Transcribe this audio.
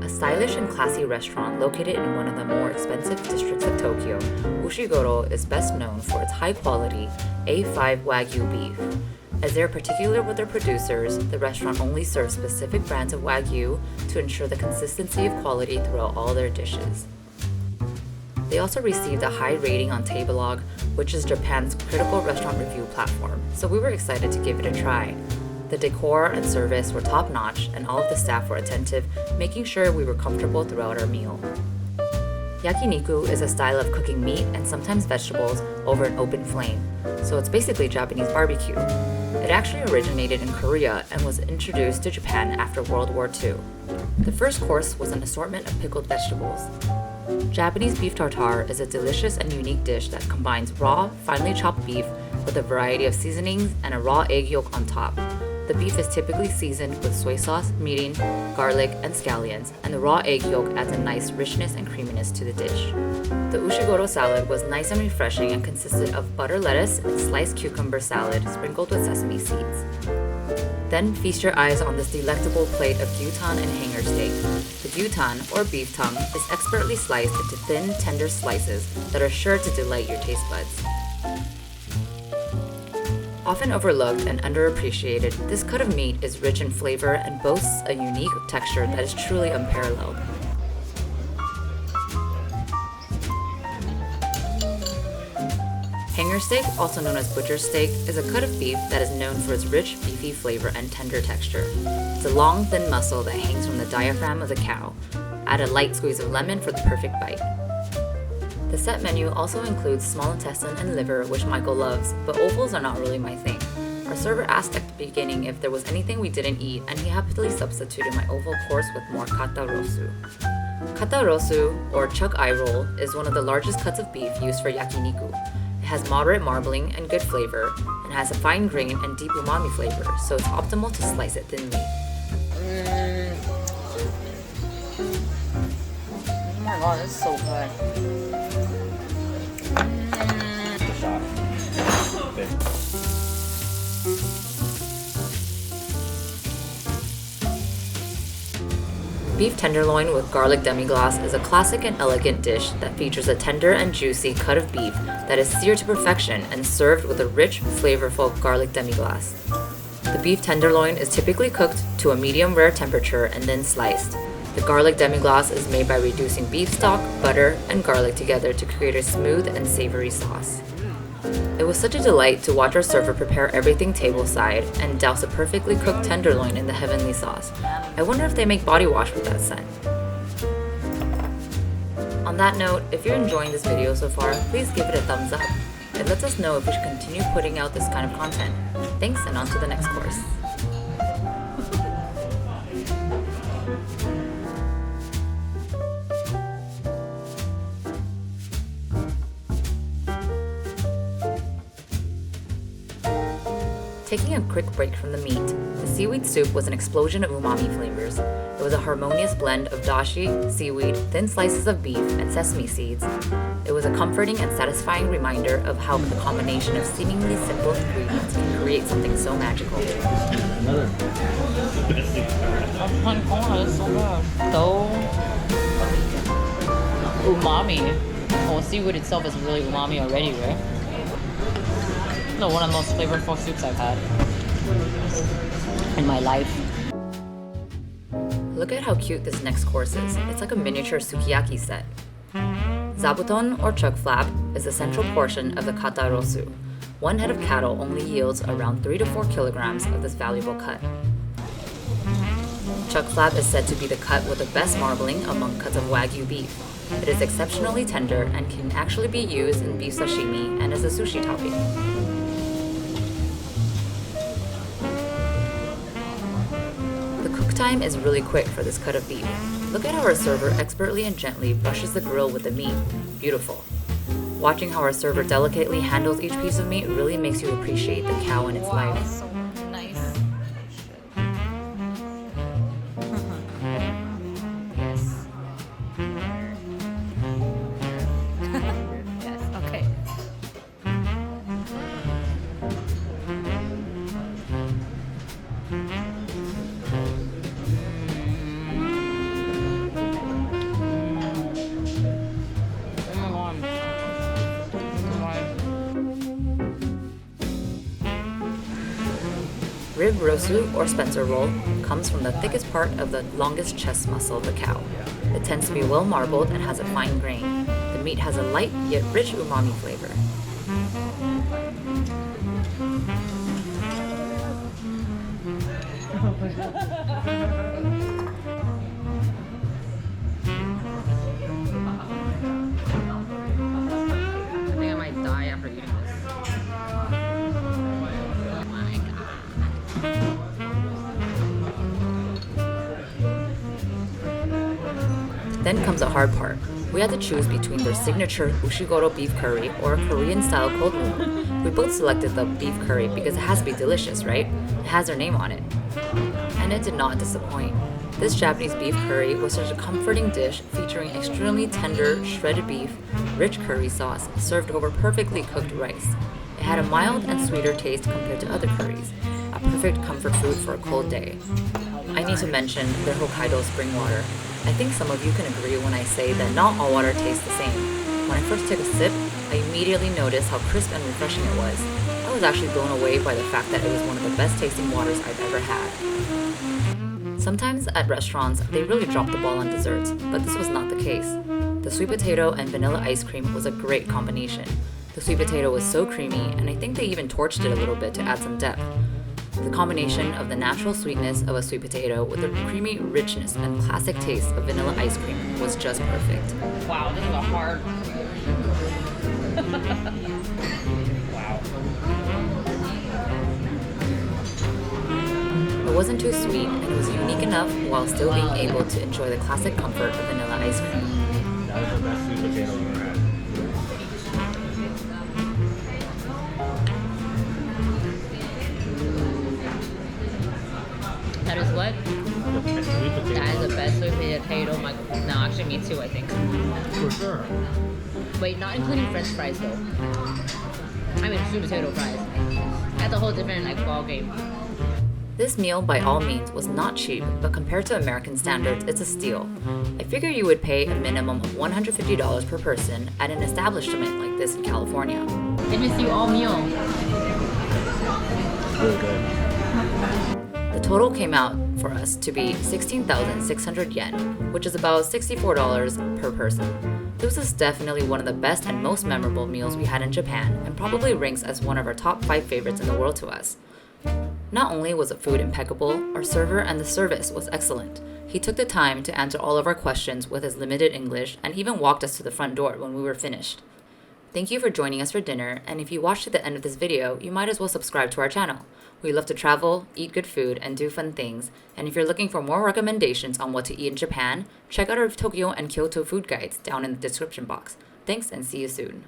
a stylish and classy restaurant located in one of the more expensive districts of Tokyo, Ushigoro is best known for its high-quality A5 Wagyu beef. As they are particular with their producers, the restaurant only serves specific brands of Wagyu to ensure the consistency of quality throughout all their dishes. They also received a high rating on Tablelog, which is Japan's critical restaurant review platform, so we were excited to give it a try. The decor and service were top-notch, and all of the staff were attentive, making sure we were comfortable throughout our meal. Yakiniku is a style of cooking meat and sometimes vegetables over an open flame, so it's basically Japanese barbecue. It actually originated in Korea and was introduced to Japan after World War II. The first course was an assortment of pickled vegetables. Japanese beef tartare is a delicious and unique dish that combines raw, finely chopped beef with a variety of seasonings and a raw egg yolk on top. The beef is typically seasoned with soy sauce, mirin, garlic, and scallions, and the raw egg yolk adds a nice richness and creaminess to the dish. The Ushigoro salad was nice and refreshing and consisted of butter lettuce and sliced cucumber salad sprinkled with sesame seeds. Then feast your eyes on this delectable plate of Gyutan and Hangar Steak. The Gyutan, or beef tongue, is expertly sliced into thin, tender slices that are sure to delight your taste buds. Often overlooked and underappreciated, this cut of meat is rich in flavor and boasts a unique texture that is truly unparalleled. Hangar steak, also known as butcher steak, is a cut of beef that is known for its rich, beefy flavor and tender texture. It's a long, thin muscle that hangs from the diaphragm of the cow. Add a light squeeze of lemon for the perfect bite. The set menu also includes small intestine and liver, which Michael loves, but ovals are not really my thing. Our server asked at the beginning if there was anything we didn't eat, and he happily substituted my oval course with more kata rosu. Kata rosu, or chuck eye roll, is one of the largest cuts of beef used for yakiniku. It has moderate marbling and good flavor, and has a fine grain and deep umami flavor, so it's optimal to slice it thinly. Oh my god, this is so good. Beef tenderloin with garlic demi-glace is a classic and elegant dish that features a tender and juicy cut of beef that is seared to perfection and served with a rich, flavorful garlic demi-glace. The beef tenderloin is typically cooked to a medium rare temperature and then sliced. The garlic demi-glace is made by reducing beef stock, butter, and garlic together to create a smooth and savory sauce. It was such a delight to watch our server prepare everything tableside and douse a perfectly cooked tenderloin in the heavenly sauce. I wonder if they make body wash with that scent. On that note, if you're enjoying this video so far, please give it a thumbs up. It lets us know if we should continue putting out this kind of content. Thanks, and on to the next course. Taking a quick break from the meat, the seaweed soup was an explosion of umami flavors. It was a harmonious blend of dashi, seaweed, thin slices of beef, and sesame seeds. It was a comforting and satisfying reminder of how the combination of seemingly simple ingredients can create something so magical. Oh my god, it's so good. So umami. Well, seaweed itself is really umami already, right? No, one of the most flavorful soups I've had in my life. Look at how cute this next course is. It's like a miniature sukiyaki set. Zabuton, or chuck flap, is the central portion of the kata rosu. One head of cattle only yields around 3 to 4 kilograms of this valuable cut. Chuck flap is said to be the cut with the best marbling among cuts of Wagyu beef. It is exceptionally tender and can actually be used in beef sashimi and as a sushi topping. Time is really quick for this cut of beef. Look at how our server expertly and gently brushes the grill with the meat. Beautiful. Watching how our server delicately handles each piece of meat really makes you appreciate the cow and its life. So nice. Yes. Yes, okay. rib rosu or Spencer roll comes from the thickest part of the longest chest muscle of the cow. It tends to be well marbled and has a fine grain. The meat has a light yet rich umami flavor. I think I might die after eating this. Oh my god. Then comes the hard part. We had to choose between their signature Ushigoro beef curry or a Korean-style cold noodle. We both selected the beef curry because it has to be delicious, right? It has their name on it. And it did not disappoint. This Japanese beef curry was such a comforting dish featuring extremely tender, shredded beef, rich curry sauce, served over perfectly cooked rice. It had a mild and sweeter taste compared to other curries, a perfect comfort food for a cold day. I need to mention their Hokkaido spring water. I think some of you can agree when I say that not all water tastes the same. When I first took a sip, I immediately noticed how crisp and refreshing it was. I was actually blown away by the fact that it was one of the best tasting waters I've ever had. Sometimes at restaurants, they really drop the ball on desserts, but this was not the case. The sweet potato and vanilla ice cream was a great combination. The sweet potato was so creamy, and I think they even torched it a little bit to add some depth. The combination of the natural sweetness of a sweet potato with the creamy richness and classic taste of vanilla ice cream was just perfect. Wow, this is a hard. Wow. It wasn't too sweet, and it was unique enough while still being able to enjoy the classic comfort of vanilla ice cream. That was the best sweet potato I've ever had. That is what? The best sweet potato. That is the best sweet potato. No, actually, me too, I think. For sure. Wait, not including French fries though. I mean, sweet potato fries. That's a whole different like ball game. This meal, by all means, was not cheap, but compared to American standards, it's a steal. I figure you would pay a minimum of $150 per person at an establishment like this in California. They miss you all meal. Really good. The total came out for us to be 16,600 yen, which is about $64 per person. This was definitely one of the best and most memorable meals we had in Japan, and probably ranks as one of our top 5 favorites in the world to us. Not only was the food impeccable, our server and the service was excellent. He took the time to answer all of our questions with his limited English and even walked us to the front door when we were finished. Thank you for joining us for dinner, and if you watched to the end of this video, you might as well subscribe to our channel. We love to travel, eat good food, and do fun things, and if you're looking for more recommendations on what to eat in Japan, check out our Tokyo and Kyoto food guides down in the description box. Thanks, and see you soon.